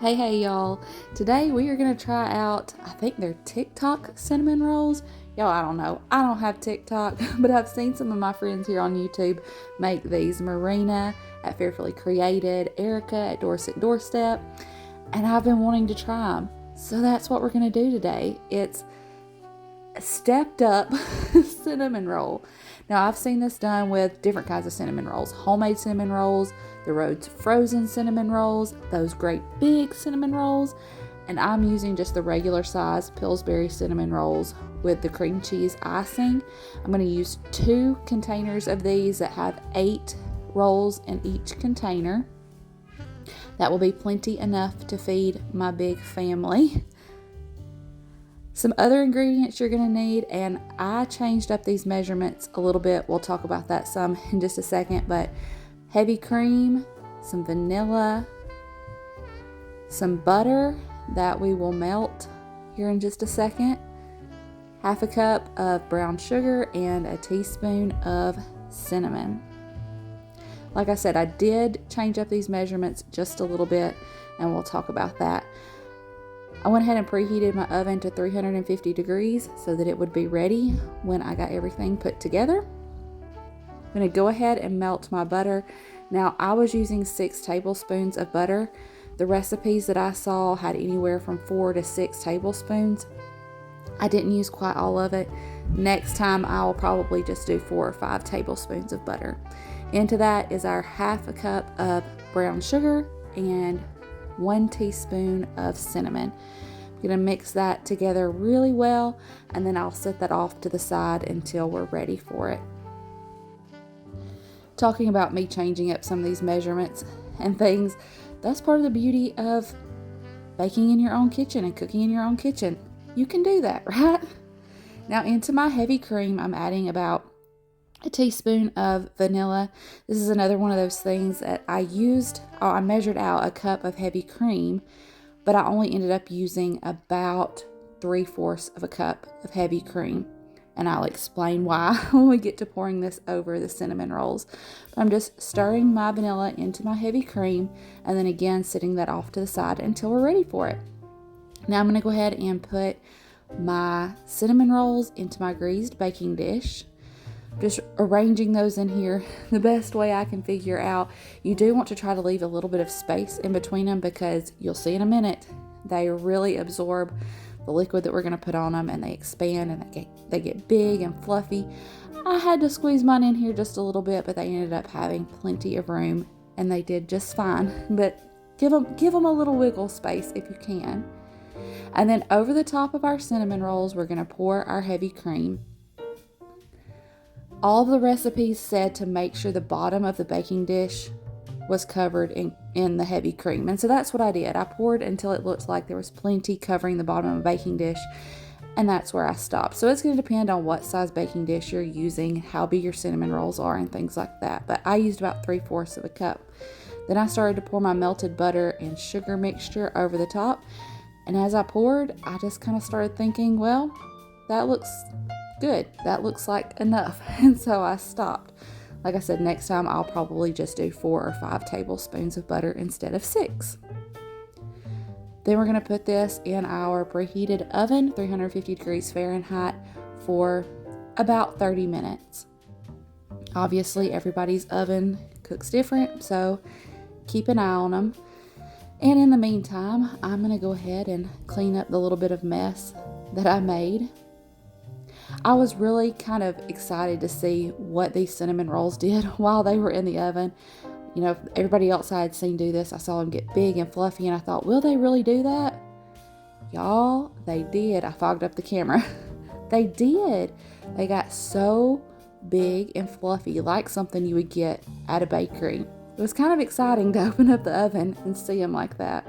Hey y'all. Today we are going to try out, I think they're TikTok cinnamon rolls. Y'all, I don't know. I don't have TikTok, but I've seen some of my friends here on YouTube make these. Marina at Fearfully Created, Erica at Dorset Doorstep, and I've been wanting to try them. So that's what we're going to do today. It's a stepped up cinnamon roll. Now I've seen this done with different kinds of cinnamon rolls. Homemade cinnamon rolls, the Rhodes frozen cinnamon rolls, those great big cinnamon rolls, and I'm using just the regular size Pillsbury cinnamon rolls with the cream cheese icing. I'm going to use 2 containers of these that have 8 rolls in each container. That will be plenty enough to feed my big family. Some other ingredients you're going to need, and I changed up these measurements a little bit. We'll talk about that some in just a second, but heavy cream, some vanilla, some butter that we will melt here in just a second, half a cup of brown sugar, and a teaspoon of cinnamon. Like I said, I did change up these measurements just a little bit, and we'll talk about that. I went ahead and preheated my oven to 350 degrees so that it would be ready when I got everything put together. I'm going to go ahead and melt my butter. Now, I was using 6 tablespoons of butter. The recipes that I saw had anywhere from 4 to 6 tablespoons. I didn't use quite all of it. Next time, I will probably just do 4 or 5 tablespoons of butter. Into that is our half a cup of brown sugar and 1 teaspoon of cinnamon. I'm going to mix that together really well, and then I'll set that off to the side until we're ready for it. Talking about me changing up some of these measurements and things, that's part of the beauty of baking in your own kitchen and cooking in your own kitchen. You can do that, right? Now into my heavy cream, I'm adding about a teaspoon of vanilla. This is another one of those things that I measured out a cup of heavy cream, but I only ended up using about 3/4 of a cup of heavy cream. And I'll explain why when we get to pouring this over the cinnamon rolls. But I'm just stirring my vanilla into my heavy cream, and then again setting that off to the side until we're ready for it. Now I'm going to go ahead and put my cinnamon rolls into my greased baking dish. Just arranging those in here the best way I can figure out. You do want to try to leave a little bit of space in between them, because you'll see in a minute they really absorb the liquid that we're going to put on them, and they expand and they get big and fluffy. I had to squeeze mine in here just a little bit, but they ended up having plenty of room, and they did just fine. But give them a little wiggle space if you can. And then over the top of our cinnamon rolls, we're going to pour our heavy cream. All the recipes said to make sure the bottom of the baking dish was covered in the heavy cream. And so that's what I did. I poured until it looked like there was plenty covering the bottom of a baking dish, and that's where I stopped. So it's going to depend on what size baking dish you're using, how big your cinnamon rolls are, and things like that. But I used about 3/4 of a cup. Then I started to pour my melted butter and sugar mixture over the top. And as I poured, I just kind of started thinking, well, that looks good. That looks like enough. And so I stopped. Like I said, next time I'll probably just do 4 or 5 tablespoons of butter instead of 6. Then we're going to put this in our preheated oven, 350 degrees Fahrenheit, for about 30 minutes. Obviously, everybody's oven cooks different, so keep an eye on them. And in the meantime, I'm going to go ahead and clean up the little bit of mess that I made. I was really kind of excited to see what these cinnamon rolls did while they were in the oven. You know, everybody else I had seen do this, I saw them get big and fluffy, and I thought, will they really do that? Y'all, they did. I fogged up the camera. They did. They got so big and fluffy, like something you would get at a bakery. It was kind of exciting to open up the oven and see them like that.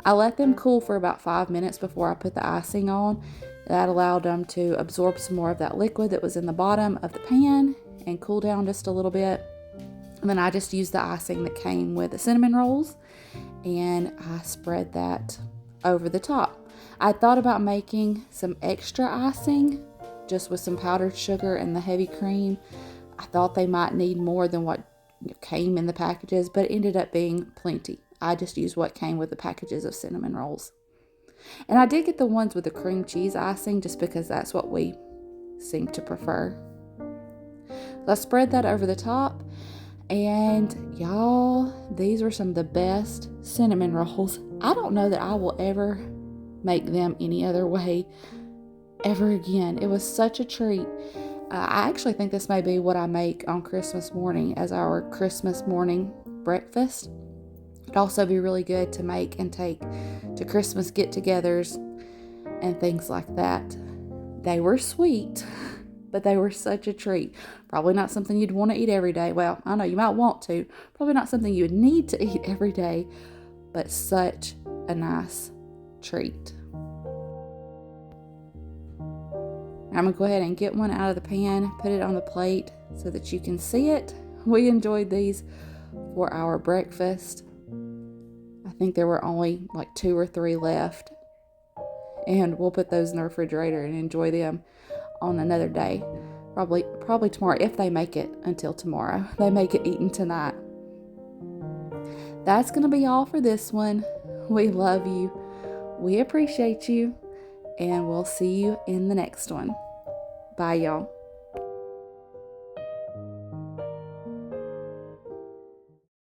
I let them cool for about 5 minutes before I put the icing on. That allowed them to absorb some more of that liquid that was in the bottom of the pan and cool down just a little bit. And then I just used the icing that came with the cinnamon rolls, and I spread that over the top. I thought about making some extra icing just with some powdered sugar and the heavy cream. I thought they might need more than what came in the packages, but it ended up being plenty. I just used what came with the packages of cinnamon rolls. And I did get the ones with the cream cheese icing just because that's what we seem to prefer. So I spread that over the top, and y'all, these were some of the best cinnamon rolls. I don't know that I will ever make them any other way ever again. It was such a treat. I actually think this may be what I make on Christmas morning as our Christmas morning breakfast. It'd also be really good to make and take to Christmas get-togethers and things like that. They were sweet, but they were such a treat. Probably not something you'd want to eat every day. Well, I know you might want to. Probably not something you would need to eat every day, but such a nice treat. I'm going to go ahead and get one out of the pan, put it on the plate so that you can see it. We enjoyed these for our breakfast. I think there were only like 2 or 3 left. And we'll put those in the refrigerator and enjoy them on another day. Probably tomorrow, if they make it until tomorrow. They make it eaten tonight. That's going to be all for this one. We love you. We appreciate you. And we'll see you in the next one. Bye, y'all.